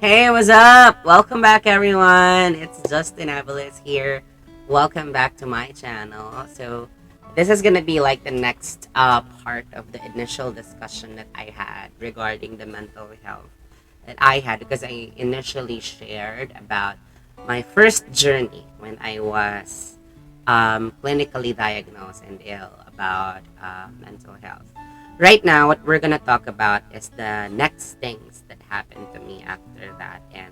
Hey, what's up? Welcome back, everyone. It's Justin Avalis here. Welcome back to my channel. So, this is gonna be like the next part of the initial discussion that I had regarding the mental health that I had because I initially shared about my first journey when I was clinically diagnosed and ill about mental health. Right now, what we're gonna talk about is the next things that happened to me after that and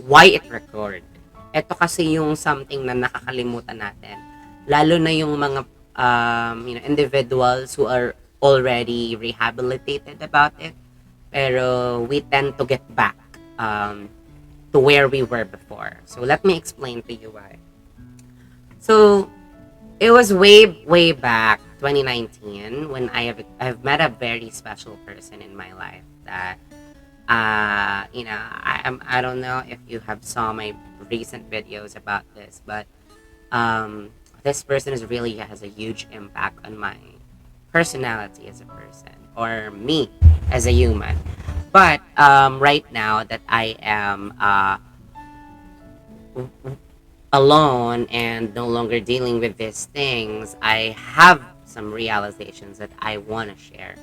why it recurred. Ito kasi yung something na nakakalimutan natin. Lalo na yung mga individuals who are already rehabilitated about it. Pero we tend to get back to where we were before. So let me explain to you why. So it was way back 2019 when I've met a very special person in my life that I don't know if you have saw my recent videos about this, but this person is really has a huge impact on my personality as a person or me as a human. But right now that I am alone and no longer dealing with these things, I have some realizations that I want to share.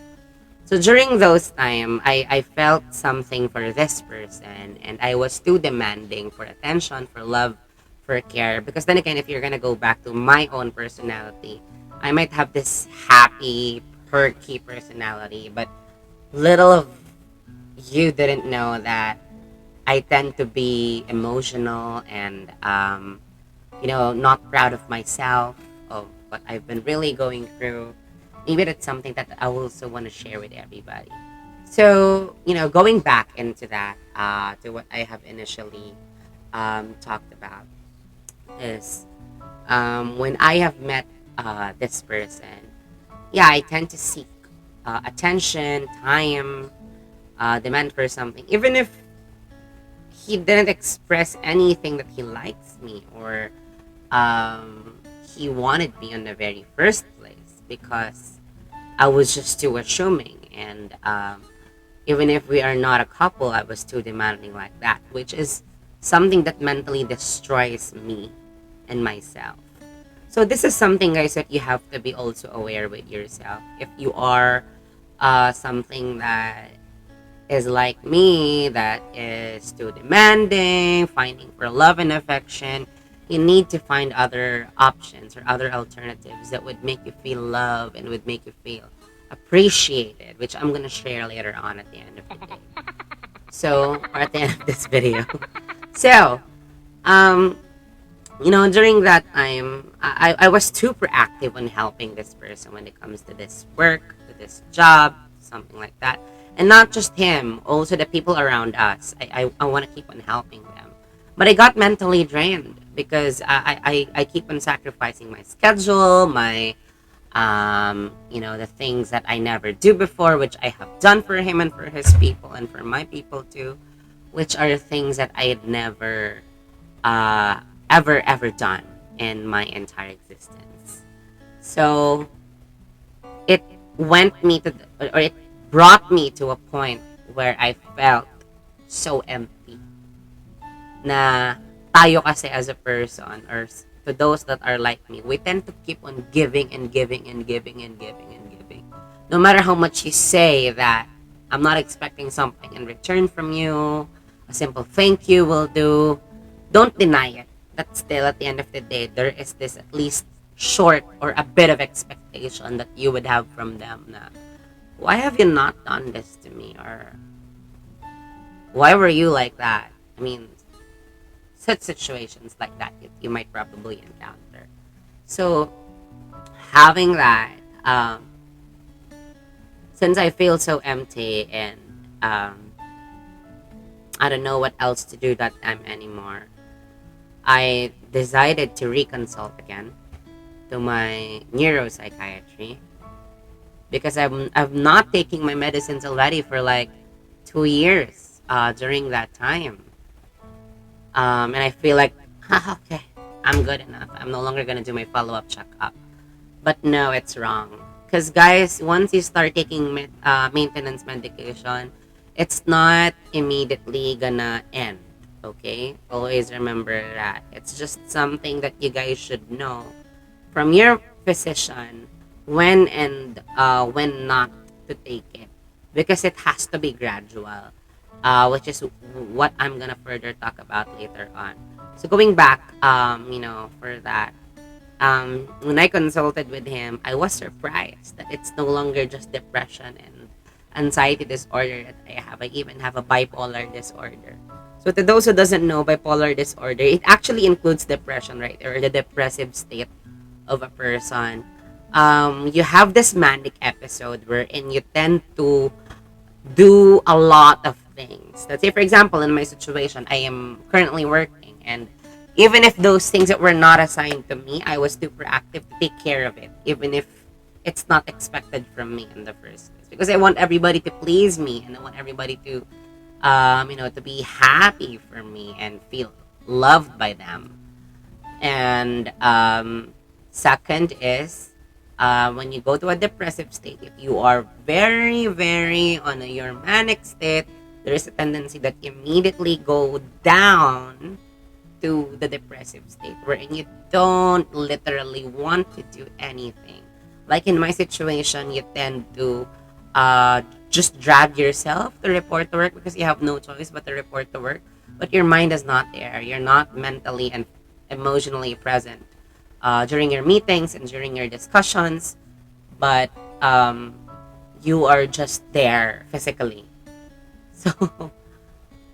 So during those time, I felt something for this person and I was too demanding for attention, for love, for care. Because then again, if you're gonna go back to my own personality, I might have this happy, perky personality, but little of you didn't know that I tend to be emotional and not proud of myself, of what I've been really going through. Maybe that's something that I also want to share with everybody. So, going back into that, to what I have initially talked about, is when I have met this person, yeah, I tend to seek attention, time, demand for something, even if he didn't express anything that he likes me or he wanted me in the very first place because I was just too assuming. And even if we are not a couple, I was too demanding like that, which is something that mentally destroys me and myself. So this is something, guys, that you have to be also aware with yourself. If you are something that is like me, that is too demanding, finding for love and affection, you need to find other options or other alternatives that would make you feel love and would make you feel appreciated, which I'm gonna share later on at the end of the day. So, or at the end of this video. So, um, during that time, I was too proactive on helping this person when it comes to this work, to this job, something like that. And not just him, also the people around us. I want to keep on helping them. But I got mentally drained because I keep on sacrificing my schedule, the things that I never do before, which I have done for him and for his people and for my people too, which are things that I had never uh, ever done in my entire existence. So it went me to, or it brought me to a point where I felt so empty. Na tayo kasi as a person, or to those that are like me, we tend to keep on giving and giving and giving and giving and giving. No matter how much you say that I'm not expecting something in return from you, a simple thank you will do. Don't deny it. That still at the end of the day, there is this at least short or a bit of expectation that you would have from them. Na, why have you not done this to me? Or why were you like that? I mean, such situations like that you might probably encounter. So, having that, since I feel so empty and I don't know what else to do that time anymore, I decided to reconsult again to my neuropsychiatry because I'm not taking my medicines already for like 2 years during that time. And I feel like, okay, I'm good enough. I'm no longer gonna do my follow-up checkup. But no, it's wrong. Because guys, once you start taking maintenance medication, It's not immediately gonna end. Okay, always remember that. It's just something that you guys should know from your physician when and when not to take it, because it has to be gradual, which is what I'm gonna further talk about later on. So going back, for that, when I consulted with him, I was surprised that it's no longer just depression and anxiety disorder that I have. I even have a bipolar disorder. So to those who doesn't know bipolar disorder, it actually includes depression, right? Or the depressive state of a person. You have this manic episode wherein you tend to do a lot of things. Let's say, for example, in my situation, I am currently working, and even if those things that were not assigned to me, I was too proactive to take care of it, even if it's not expected from me in the first place. Because I want everybody to please me, and I want everybody to be happy for me and feel loved by them. And second is, when you go to a depressive state, if you are very, very on your manic state, there is a tendency that you immediately go down to the depressive state wherein you don't literally want to do anything. Like in my situation, you tend to just drag yourself to report to work because you have no choice but to report to work. But your mind is not there. You're not mentally and emotionally present during your meetings and during your discussions, but you are just there physically. So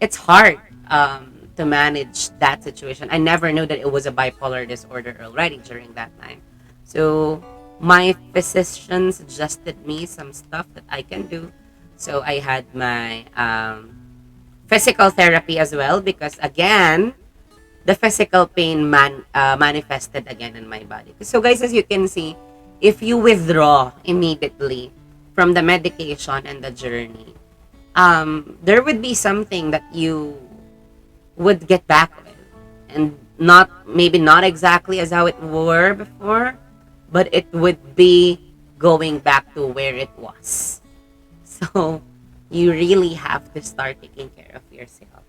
it's hard to manage that situation. I never knew that it was a bipolar disorder already during that time. So my physician suggested me some stuff that I can do. So I had my physical therapy as well, because again, the physical pain manifested again in my body. So guys, as you can see, if you withdraw immediately from the medication and the journey, there would be something that you would get back with, and not maybe not exactly as how it were before, but it would be going back to where it was. So you really have to start taking care of yourself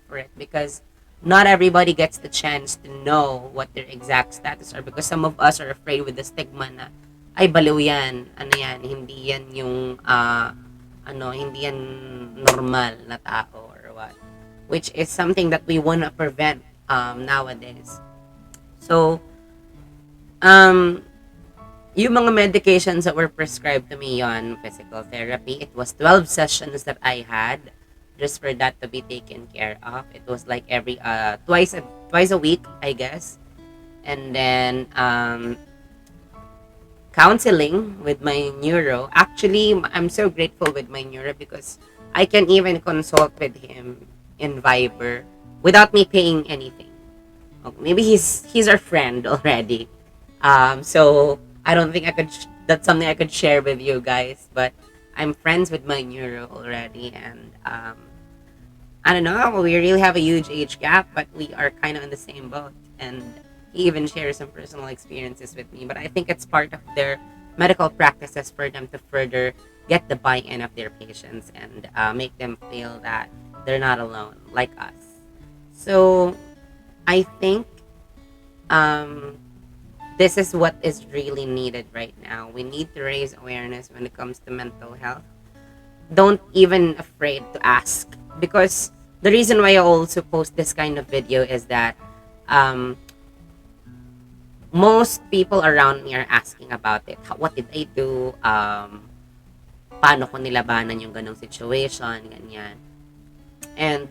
for it, because not everybody gets the chance to know what their exact status are, because some of us are afraid with the stigma na ay baliw yan, ano yan, hindi yan yung hindi yan normal na tao or what, which is something that we want to prevent nowadays. So yung mga medications that were prescribed to me on physical therapy, it was 12 sessions that I had just for that to be taken care of. It was like every twice a week, I guess. And then counseling with my neuro. Actually, I'm so grateful with my neuro because I can even consult with him in Viber without me paying anything. Okay, maybe he's our friend already. So I don't think that's something I could share with you guys, but I'm friends with my neuro already, and I don't know, we really have a huge age gap, but we are kind of in the same boat, and he even shares some personal experiences with me. But I think it's part of their medical practices for them to further get the buy-in of their patients and make them feel that they're not alone like us. So I think um, this is what is really needed right now. We need to raise awareness when it comes to mental health. Don't even afraid to ask, because the reason why I also post this kind of video is that um, most people around me are asking about it. What did I do? Paano ko nilabanan yung ganong situation, ganyan. And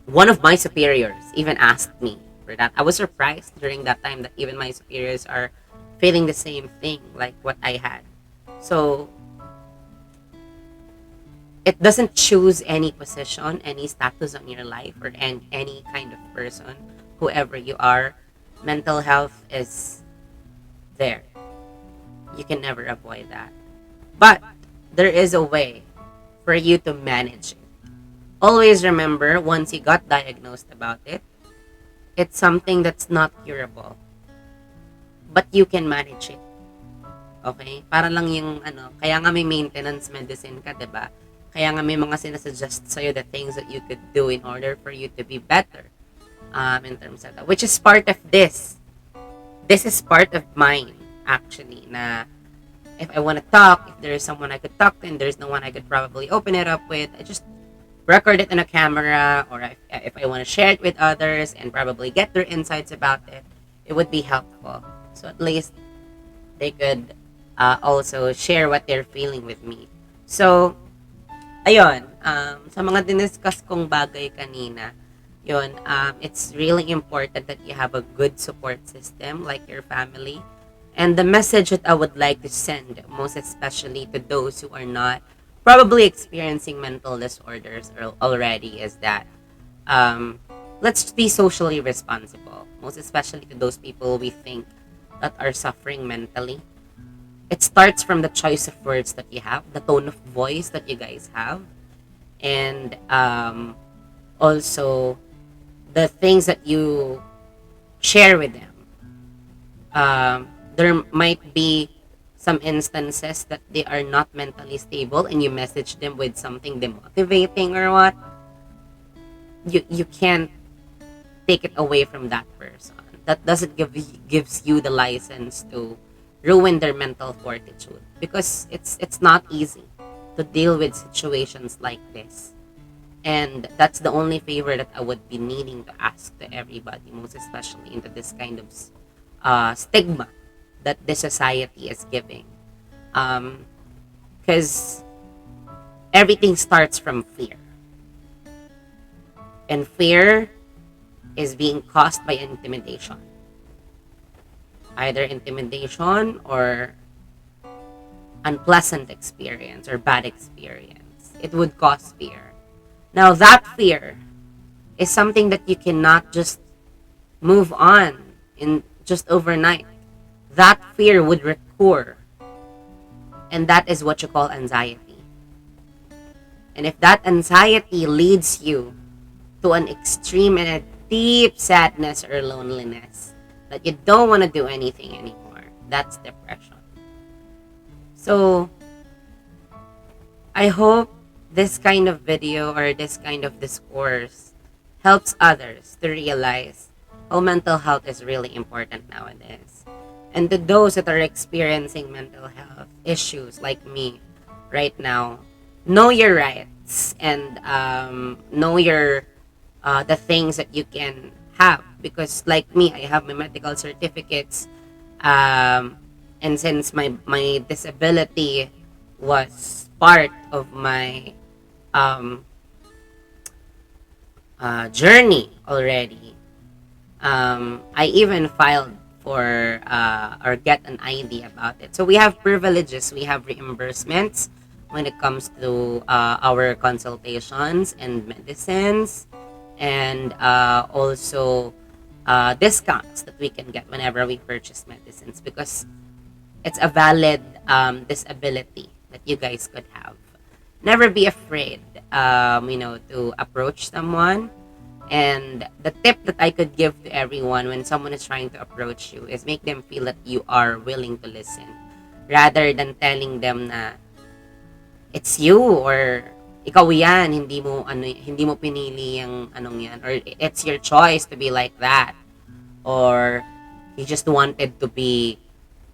one of my superiors even asked me for that. I was surprised during that time that even my superiors are feeling the same thing like what I had. So it doesn't choose any position, any status on your life, or any kind of person, whoever you are. Mental health is there. You can never avoid that. But there is a way for you to manage it. Always remember, once you got diagnosed about it, it's something that's not curable, but you can manage it. Okay? Para lang yung ano, kaya nga may maintenance medicine ka, 'di ba? Kaya nga may mga sinasuggest sa'yo the things that you could do in order for you to be better in terms of that. Which is part of this. This is part of mine, actually, na if I want to talk, if there is someone I could talk to and there's no one I could probably open it up with, I just record it in a camera, or if I want to share it with others and probably get their insights about it, it would be helpful. So at least they could also share what they're feeling with me. So, ayun, sa mga diniscuss kong bagay kanina, yun, it's really important that you have a good support system like your family. And the message that I would like to send, most especially to those who are not probably experiencing mental disorders already, is that um, let's be socially responsible, most especially to those people we think that are suffering mentally. It starts from the choice of words that you have, the tone of voice that you guys have, and also the things that you share with them. There might be some instances that they are not mentally stable and you message them with something demotivating or what. You can't take it away from that person. That doesn't gives you the license to ruin their mental fortitude, because it's not easy to deal with situations like this. And that's the only favor that I would be needing to ask to everybody, most especially into this kind of stigma that the society is giving. Because everything starts from fear. And fear is being caused by intimidation. Either intimidation or unpleasant experience or bad experience. It would cause fear. Now, that fear is something that you cannot just move on in just overnight. That fear would recur. And that is what you call anxiety. And if that anxiety leads you to an extreme and a deep sadness or loneliness that you don't want to do anything anymore, that's depression. So, I hope this kind of video or this kind of discourse helps others to realize how mental health is really important nowadays. And to those that are experiencing mental health issues like me right now, know your rights and know your the things that you can have, because like me, I have my medical certificates, and since my disability was part of my um, journey already, I even filed for or get an ID about it. So we have privileges, we have reimbursements when it comes to our consultations and medicines, and also discounts that we can get whenever we purchase medicines, because it's a valid disability that you guys could have. Never be afraid, to approach someone. And the tip that I could give to everyone when someone is trying to approach you is make them feel that you are willing to listen, rather than telling them na it's you, or ikaw yan, hindi mo pinili yung anong yan, or it's your choice to be like that, or you just wanted to be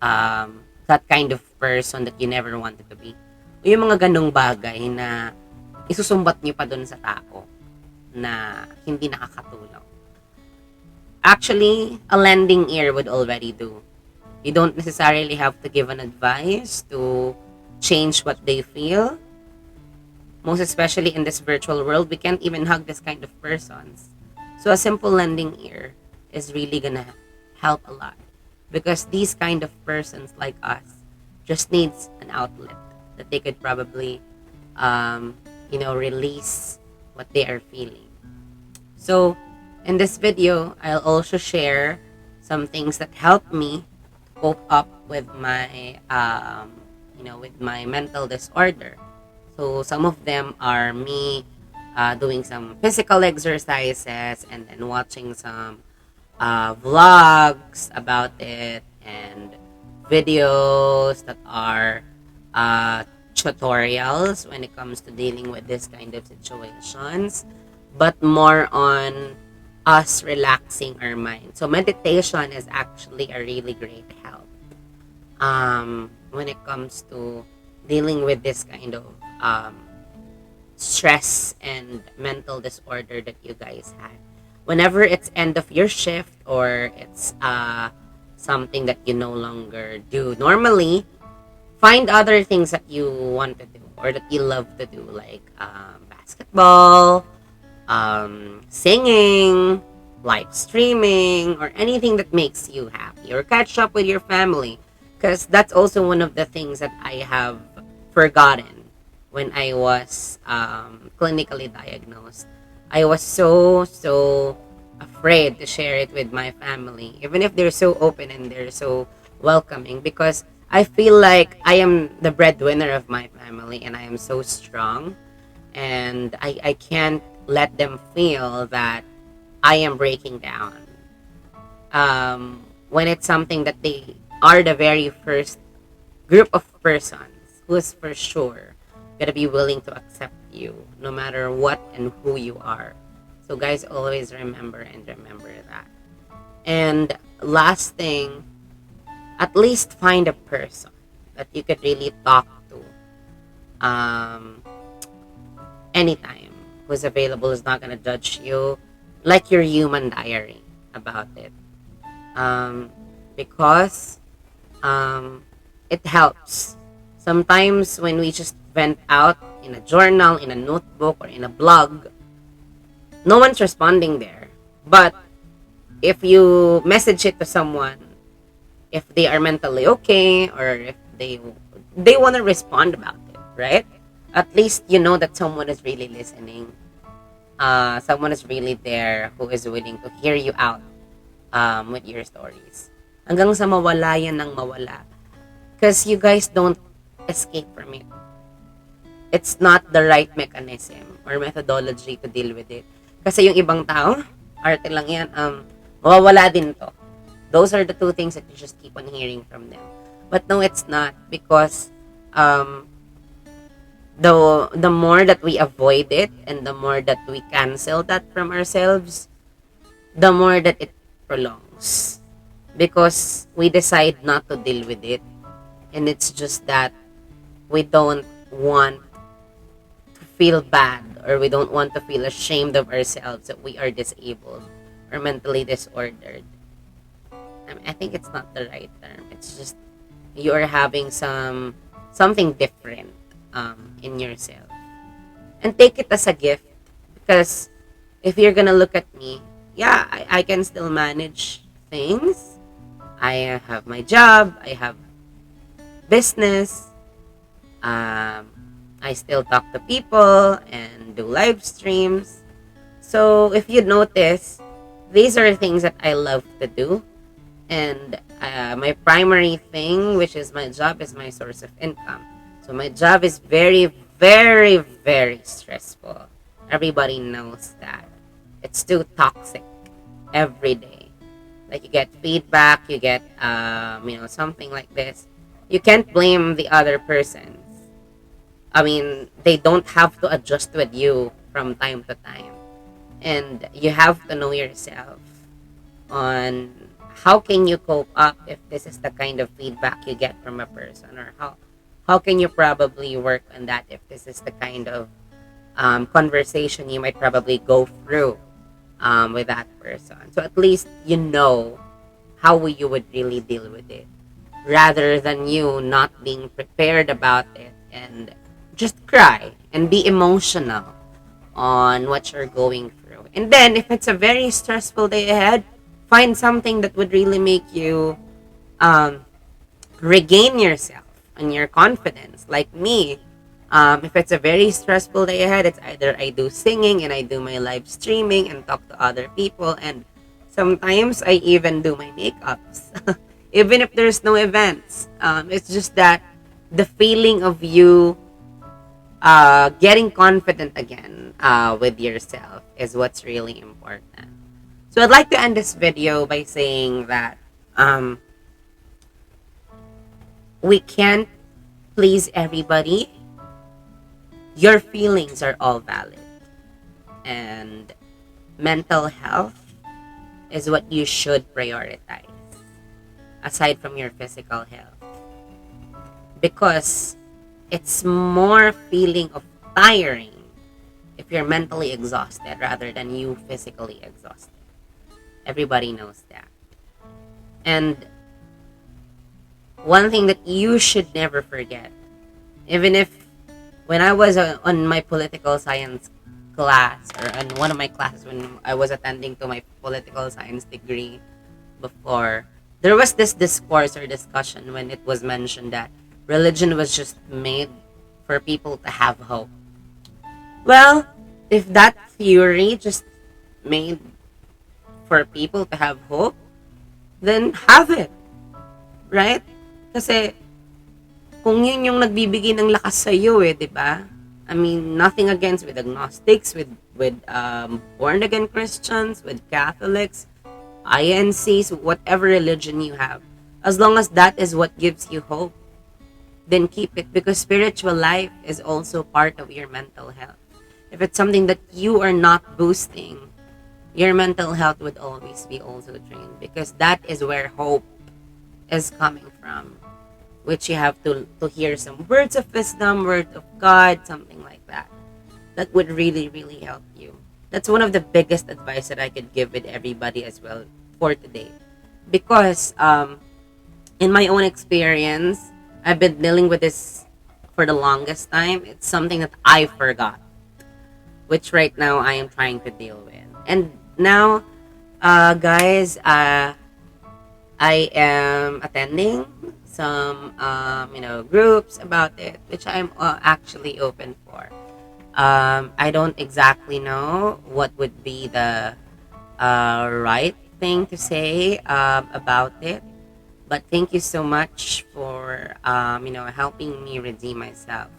that kind of person that you never wanted to be. Yung mga ganong bagay na isusumbat niyo pa dun sa tao na hindi nakakatulong. Actually, a lending ear would already do. You don't necessarily have to give an advice to change what they feel. Most especially in this virtual world, we can't even hug this kind of persons. So a simple lending ear is really gonna help a lot, because these kind of persons like us just needs an outlet that they could probably release what they are feeling. So in this video, I'll also share some things that help me cope up with my with my mental disorder. So some of them are me doing some physical exercises and then watching some vlogs about it, and videos that are uh, tutorials when it comes to dealing with this kind of situations, but more on us relaxing our mind. So meditation is actually a really great help when it comes to dealing with this kind of um, stress and mental disorder that you guys had. Whenever it's end of your shift or it's something that you no longer do normally, find other things that you want to do or that you love to do, like basketball, singing, live streaming, or anything that makes you happy, or catch up with your family. Because that's also one of the things that I have forgotten when I was clinically diagnosed. I was so afraid to share it with my family, even if they're so open and they're so welcoming, because I feel like I am the breadwinner of my family and I am so strong, and I can't let them feel that I am breaking down. When it's something that they are the very first group of persons who's for sure gonna be willing to accept you no matter what and who you are. So guys, always remember that. And last thing, at least find a person that you could really talk to um, anytime, who's available, is not gonna judge you, like your human diary about it. Um, because um, it helps. Sometimes when we just vent out in a journal, in a notebook, or in a blog, no one's responding there. But if you message it to someone, if they are mentally okay, or if they want to respond about it, right? At least you know that someone is really listening. Someone is really there who is willing to hear you out with your stories. Hanggang sa mawala yan ng mawala. Because you guys don't escape from it. It's not the right mechanism or methodology to deal with it. Kasi yung ibang tao, arte lang yan, mawawala din to. Those are the two things that you just keep on hearing from them. But no, it's not, because the more that we avoid it and the more that we cancel that from ourselves, the more that it prolongs. Because we decide not to deal with it. And it's just that we don't want to feel bad, or we don't want to feel ashamed of ourselves that we are disabled or mentally disordered. I think it's not the right term. It's just you are having something different in yourself. And take it as a gift, because if you're gonna look at me, yeah, I can still manage things. I have my job. I have business. I still talk to people and do live streams. So if you notice, these are things that I love to do. And my primary thing, which is my job, is my source of income. So my job is very, very, very stressful. Everybody knows that. It's too toxic every day. Like, you get feedback, you get something like this. You can't blame the other persons. I mean, they don't have to adjust with you from time to time. And you have to know yourself on how can you cope up if this is the kind of feedback you get from a person, or how can you probably work on that if this is the kind of conversation you might probably go through with that person. So at least you know how you would really deal with it, rather than you not being prepared about it and just cry and be emotional on what you're going through. And then if it's a very stressful day ahead, find something that would really make you regain yourself and your confidence. Like me, if it's a very stressful day ahead, it's either I do singing and I do my live streaming and talk to other people, and sometimes I even do my makeups. Even if there's no events, it's just that the feeling of you getting confident again with yourself is what's really important. So I'd like to end this video by saying that we can't please everybody. Your feelings are all valid. And mental health is what you should prioritize aside from your physical health. Because it's more feeling of tiring if you're mentally exhausted rather than you physically exhausted. Everybody knows that. And one thing that you should never forget, even if when I was on my political science class or in one of my classes when I was attending to my political science degree before, there was this discourse or discussion when it was mentioned that religion was just made for people to have hope. Well, if that theory just made for people to have hope, then have it, right? Kasi kung yun yung nagbibigay ng lakas sa iyo di ba? I mean, nothing against with agnostics, with born again Christians, with Catholics, INCs, whatever religion you have. As long as that is what gives you hope, then keep it because spiritual life is also part of your mental health. If it's something that you are not boosting, your mental health would always be also drained because that is where hope is coming from, which you have to hear some words of wisdom, word of God, something like that. That would really, really help you. That's one of the biggest advice that I could give with everybody as well for today. Because in my own experience, I've been dealing with this for the longest time. It's something that I forgot, which right now I am trying to deal with. And now, guys, I am attending some groups about it, which I'm actually open for. I don't exactly know what would be the right thing to say about it, but thank you so much for helping me redeem myself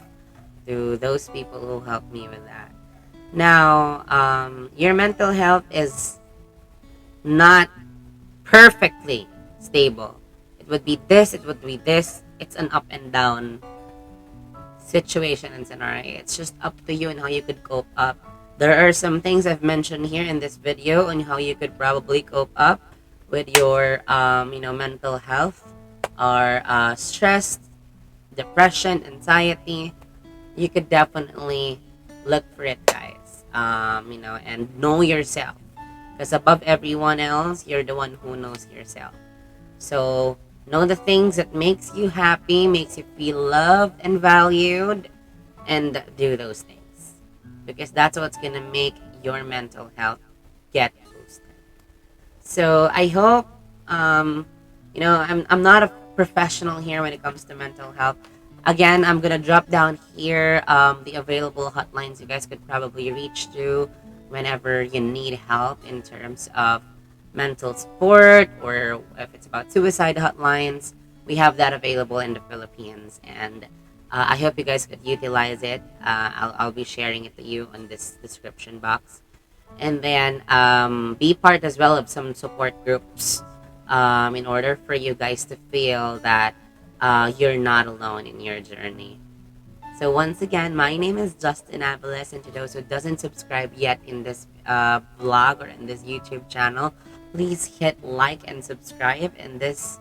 to those people who helped me with that. Now, your mental health is not perfectly stable. It would be this, it would be this. It's an up and down situation and scenario. It's just up to you and how you could cope up. There are some things I've mentioned here in this video on how you could probably cope up with your mental health or stress, depression, anxiety. You could definitely look for it, guys. And know yourself. Because above everyone else, you're the one who knows yourself. So know the things that makes you happy, makes you feel loved and valued, and do those things. Because that's what's gonna make your mental health get boosted. So I hope I'm not a professional here when it comes to mental health. Again, I'm gonna drop down here the available hotlines you guys could probably reach to whenever you need help in terms of mental support or if it's about suicide hotlines. We have that available in the Philippines, and I hope you guys could utilize it. I'll be sharing it to you on this description box, and then be part as well of some support groups in order for you guys to feel that you're not alone in your journey. So once again, my name is Justin Aviles, and to those who doesn't subscribe yet in this vlog or in this YouTube channel, please hit like and subscribe in this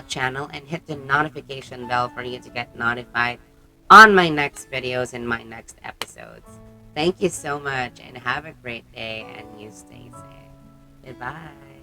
channel and hit the notification bell for you to get notified on my next videos and my next episodes. Thank you so much and have a great day and you stay safe. Goodbye.